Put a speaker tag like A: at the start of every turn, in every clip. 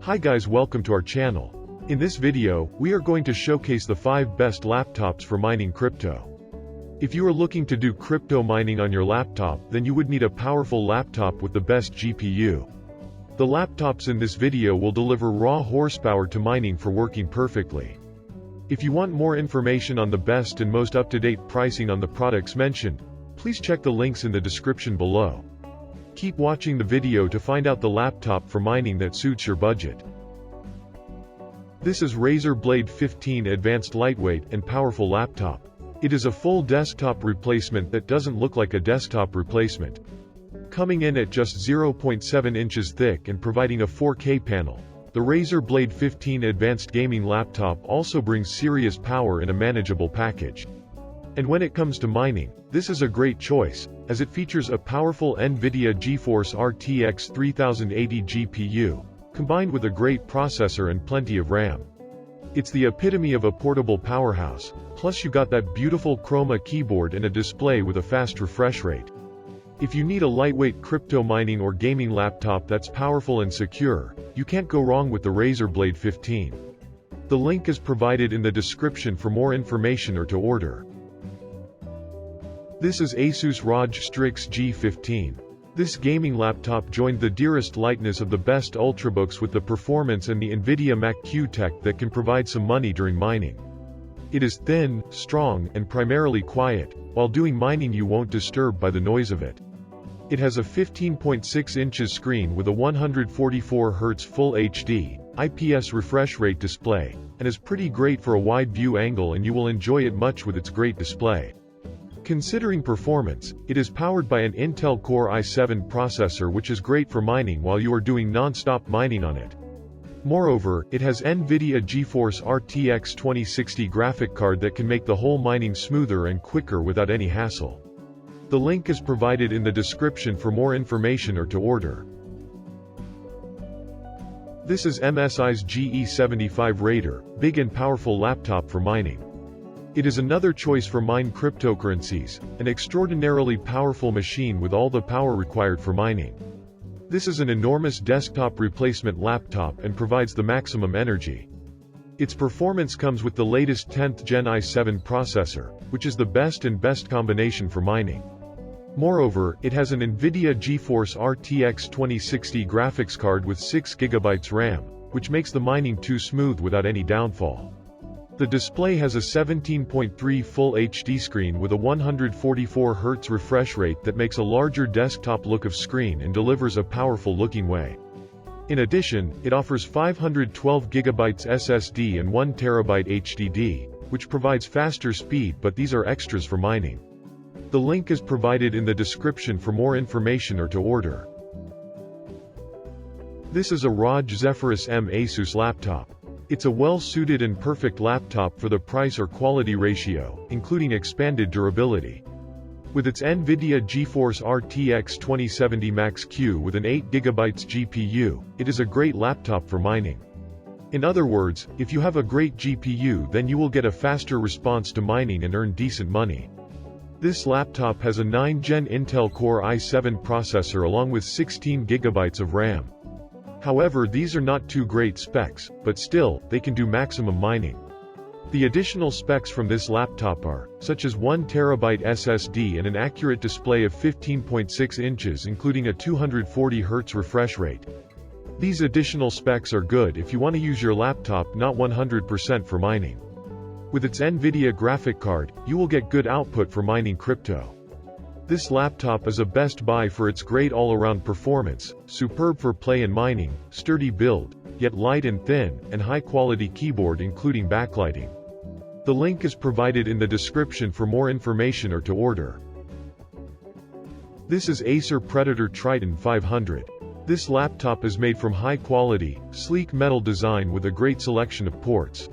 A: Hi guys, welcome to our channel. In this video, we are going to showcase the 5 best laptops for mining crypto. If you are looking to do crypto mining on your laptop, then you would need a powerful laptop with the best GPU. The laptops in this video will deliver raw horsepower to mining for working perfectly. If you want more information on the best and most up-to-date pricing on the products mentioned, please check the links in the description below. Keep watching the video to find out the laptop for mining that suits your budget. This is Razer Blade 15 Advanced Lightweight and Powerful Laptop. It is a full desktop replacement that doesn't look like a desktop replacement. Coming in at just 0.7 inches thick and providing a 4K panel, the Razer Blade 15 Advanced Gaming Laptop also brings serious power in a manageable package. And when it comes to mining, this is a great choice, as it features a powerful NVIDIA GeForce RTX 3080 GPU, combined with a great processor and plenty of RAM. It's the epitome of a portable powerhouse, plus you got that beautiful Chroma keyboard and a display with a fast refresh rate. If you need a lightweight crypto mining or gaming laptop that's powerful and secure, you can't go wrong with the Razer Blade 15. The link is provided in the description for more information or to order. This is Asus ROG Strix G15. This gaming laptop joined the dearest lightness of the best ultrabooks with the performance and the NVIDIA Mac-Q tech that can provide some money during mining. It is thin, strong, and primarily quiet. While doing mining you won't disturb by the noise of it. It has a 15.6 inches screen with a 144Hz Full HD, IPS refresh rate display, and is pretty great for a wide view angle, and you will enjoy it much with its great display. Considering performance, it is powered by an Intel Core i7 processor, which is great for mining while you are doing non-stop mining on it. Moreover, it has NVIDIA GeForce RTX 2060 graphic card that can make the whole mining smoother and quicker without any hassle. The link is provided in the description for more information or to order. This is MSI's Ge75 Raider, big and powerful laptop for mining. It is another choice for mine cryptocurrencies, an extraordinarily powerful machine with all the power required for mining. This is an enormous desktop replacement laptop and provides the maximum energy. Its performance comes with the latest 10th Gen i7 processor, which is the best combination for mining. Moreover, it has an NVIDIA GeForce RTX 2060 graphics card with 6GB RAM, which makes the mining too smooth without any downfall. The display has a 17.3 Full HD screen with a 144Hz refresh rate that makes a larger desktop look of screen and delivers a powerful looking way. In addition, it offers 512GB SSD and 1TB HDD, which provides faster speed, but these are extras for mining. The link is provided in the description for more information or to order. This is a ROG Zephyrus M Asus laptop. It's a well-suited and perfect laptop for the price or quality ratio, including expanded durability. With its NVIDIA GeForce RTX 2070 Max-Q with an 8GB GPU, it is a great laptop for mining. In other words, if you have a great GPU, then you will get a faster response to mining and earn decent money. This laptop has a 9th Gen Intel Core i7 processor along with 16GB of RAM. However, these are not too great specs, but still, they can do maximum mining. The additional specs from this laptop are, such as 1TB SSD and an accurate display of 15.6 inches including a 240Hz refresh rate. These additional specs are good if you want to use your laptop not 100% for mining. With its NVIDIA graphic card, you will get good output for mining crypto. This laptop is a best buy for its great all-around performance, superb for play and mining, sturdy build, yet light and thin, and high-quality keyboard including backlighting. The link is provided in the description for more information or to order. This is Acer Predator Triton 500. This laptop is made from high-quality, sleek metal design with a great selection of ports.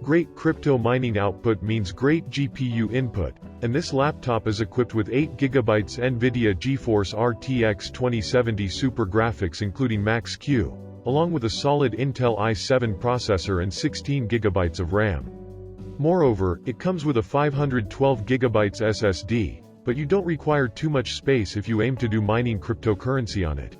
A: Great crypto mining output means great GPU input, and this laptop is equipped with 8GB NVIDIA GeForce RTX 2070 Super graphics including Max-Q, along with a solid Intel i7 processor and 16GB of RAM. Moreover, it comes with a 512GB SSD, but you don't require too much space if you aim to do mining cryptocurrency on it.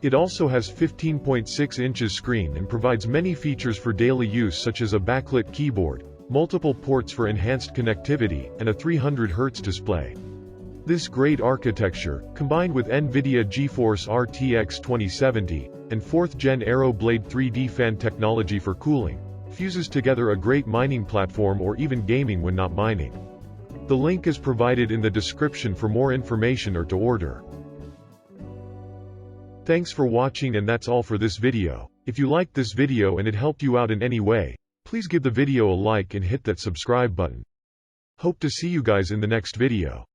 A: It also has 15.6 inches screen and provides many features for daily use such as a backlit keyboard, multiple ports for enhanced connectivity, and a 300Hz display. This great architecture, combined with NVIDIA GeForce RTX 2070, and 4th Gen Razer Blade 3D fan technology for cooling, fuses together a great mining platform or even gaming when not mining. The link is provided in the description for more information or to order. Thanks for watching, and that's all for this video. If you liked this video and it helped you out in any way, please give the video a like and hit that subscribe button. Hope to see you guys in the next video.